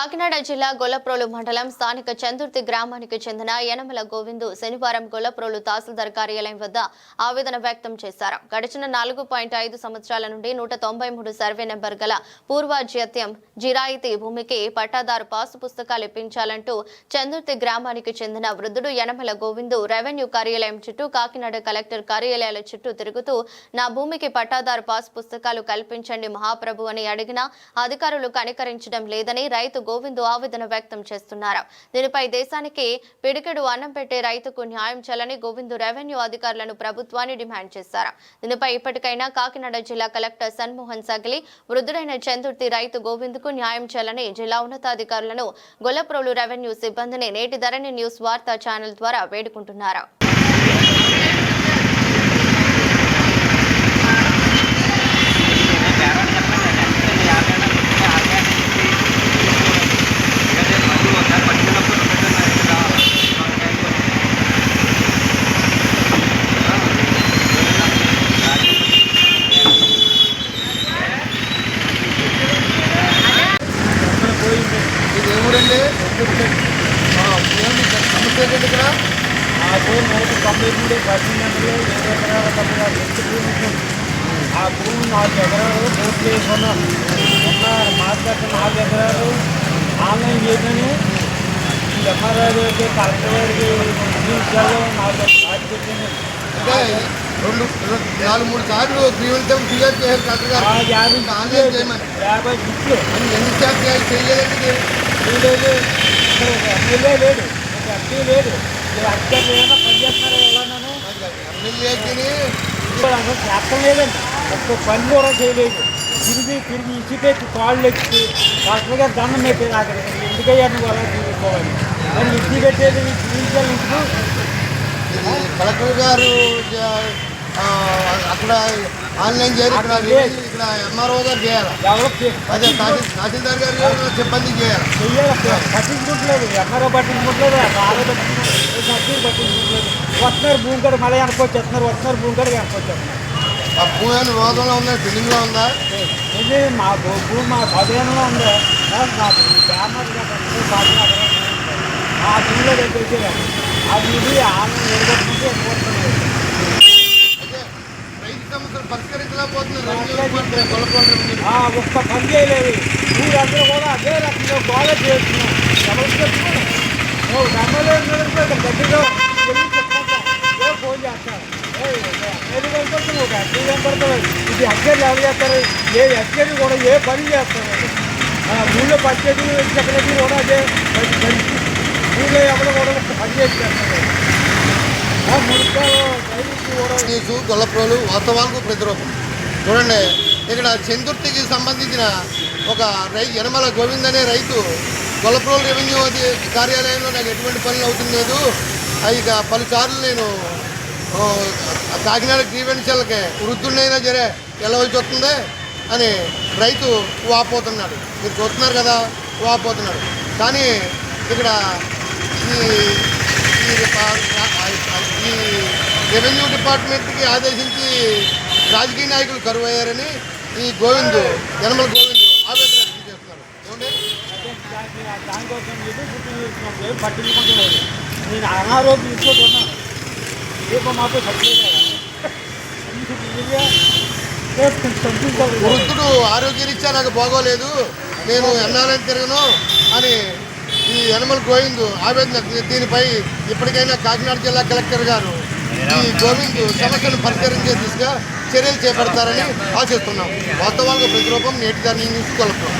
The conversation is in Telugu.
కాకినాడ జిల్లా గొల్లప్రోలు మండలం స్థానిక చందుర్తి గ్రామానికి చెందిన యనమల గోవిందు శనివారం గొల్లప్రోలు తహసీల్దార్ కార్యాలయం వద్ద ఆవేదన వ్యక్తం చేశారు. గడిచిన 4.5 సంవత్సరాల నుండి 193 సర్వే నెంబర్ గల పూర్వాజ్యత్యం జిరాయితీ భూమికి పట్టాదారు పాసు పుస్తకాలు ఇప్పించాలంటూ చందుర్తి గ్రామానికి చెందిన వృద్ధుడు యనమల గోవిందు రెవెన్యూ కార్యాలయం చుట్టూ కాకినాడ కలెక్టర్ కార్యాలయాల చుట్టూ తిరుగుతూ నా భూమికి పట్టాదారు పాసు పుస్తకాలు కల్పించండి మహాప్రభు అని అడిగినా అధికారులు కనికరించడం లేదని రైతు గోవిందు ఆవేదన వ్యక్తం చేస్తున్నారు. దీనిపై దేశానికి పిడికెడు అన్నం పెట్టే రైతుకు న్యాయం చేయాలని గోవిందు రెవెన్యూ అధికారులను ప్రభుత్వాన్ని డిమాండ్ చేశారు. దీనిపై ఇప్పటికైనా కాకినాడ జిల్లా కలెక్టర్ సన్మోహన్ సగిలి వృద్ధుడైన చందుర్తి రైతు గోవిందుకు న్యాయం చేయాలని జిల్లా ఉన్నతాధికారులను గొల్లప్రోలు రెవెన్యూ సిబ్బందిని నేటి ధరణి న్యూస్ వార్తా ఛానల్ ద్వారా వేడుకుంటున్నారు. ఇదేమూడండి సమస్య ఏంటంటే ఇక్కడ ఆ భూమి మనకి 93 పర్సెంట్లు 20 ఎకరాల తప్పగా ఎంత భూమి ఉంటుంది. ఆ భూమి 4 ఎకరాలు పోటీ చేసుకున్నాం. ఉన్న మార్కెట్ 4 ఎకరాలు ఆన్లైన్ చేయమని ఎంఆర్ఐ గారికి కలెక్టర్ గారికి విషయాల్లో 4 ఎకరాలు పెట్టింది. అంటే 2-3 సార్లు క్రిమినల్ క్లియర్ చేయాలి కలెక్టర్ గారు. ఆన్లైన్ చేయమని 50 బిట్లు అని ఎన్ని చేయాలి చేయలేదండి. లేదు ఇక్కడ ఒక ఎమ్మెల్యే లేడు, ఒక ఎంపీ లేడు, అధికారులు ఏమైనా పనిచేస్తున్నారో వెళ్ళాను ఎమ్మెల్యేకి చేస్తాం లేదండి. ఒక్క పని కూడా చేయలేదు. తిరిగి ఇసుకెత్తి కాళ్ళు ఎక్కి డాక్టర్ గారు దండం పెట్టేది అక్కడ ఎందుకయ్యా నువ్వు అలా తీసుకోవాలి మరి ఇచ్చి పెట్టేది చూపించాలి. ఇంటికి కలెక్టర్ గారు అక్కడ ఆన్లైన్ చేయాలి, ఇక్కడ ఎంఆర్ఓ గారు చేయాలి, అదే తహసీల్దార్ గారు సిబ్బంది చేయాలి. పట్టించుకుంటలేదు, ఎంఆర్ఓ పట్టించుకుంటలేదు, ఆరో పట్టించుకుంటలేదు. వస్తున్నారు భూమి కాడ మళ్ళీ వెనకొచ్చేస్తున్నారు, వస్తున్నారు భూమి కాడ వెనకొచ్చేస్తున్నారు. ఆ భూమి అని వివాదంలో ఉందా, బిల్డింగ్లో ఉందా? ఇది మా భూమి మా స్వాధీనంలో ఉందా, మా గ్రామాలు ఆ భూమిలో దగ్గర అది ఇది ఆన్లైన్ ఎడగొట్టుకుంటే ఎక్కువ ఒక్క పని చేయలేదు. మీరందరూ కూడా అదే రకంగా బాగా చేస్తున్నాం. ఎవరికి చెప్తున్నాం ఎమ్మెల్యే గట్టిగా ఫోన్ చేస్తారు. ఎమ్మెల్యే కనపడుతుంది, ఒక ఎంపీ కనపడుతుంది. ఇది అక్కర్లు ఎవరు చేస్తారు? ఏ ఎక్కడి కూడా ఏ పని చేస్తారు? ఊళ్ళో పంచాయతీ సెక్రటరీ కూడా అదే ఊళ్ళో ఎవరు కూడా పని చేసి చేస్తారు. గొల్లప్రోలు వాస్తవాలకు ప్రతిరూపం. చూడండి, ఇక్కడ చందుర్తికి సంబంధించిన ఒక యనమల గోవింద్ అనే రైతు గొల్లప్రోలు రెవెన్యూ కార్యాలయంలో నాకు ఎటువంటి పనులు అవుతుంది. ఇక పలుసార్లు నేను కాకినాడ గ్రీవెన్షియల్కి వృద్ధుడినైనా సరే వెళ్ళవలసి వస్తుంది అని రైతు వాపోతున్నాడు. మీరు చూస్తున్నారు కదా, వాపోతున్నాడు. కానీ ఇక్కడ ఈ రెవెన్యూ డిపార్ట్మెంట్కి ఆదేశించి రాజకీయ నాయకులు కరువయ్యారని ఈ గోవిందు యనమల గోవిందు ఆవేదన వ్యక్తం చేస్తున్నారు. దానికోసం పట్టించుకుంటున్నారు. నేను అనారోగ్యం ఇంకోటి మాతో వృద్ధుడు ఆరోగ్యరీత్యా నాకు బాగోలేదు, నేను ఎన్నాలని తిరగను అని ఈ యనమల గోవిందు ఆవేదన. దీనిపై ఇప్పటికైనా కాకినాడ జిల్లా కలెక్టర్ గారు ఈ గోవిందు సమస్యను పరిష్కరించే దిశగా చర్యలు చేపడతారని ఆశిస్తున్నాం. వాస్తవాలకు ప్రతిరూపం నేటి ధరణి న్యూస్ కొలపం.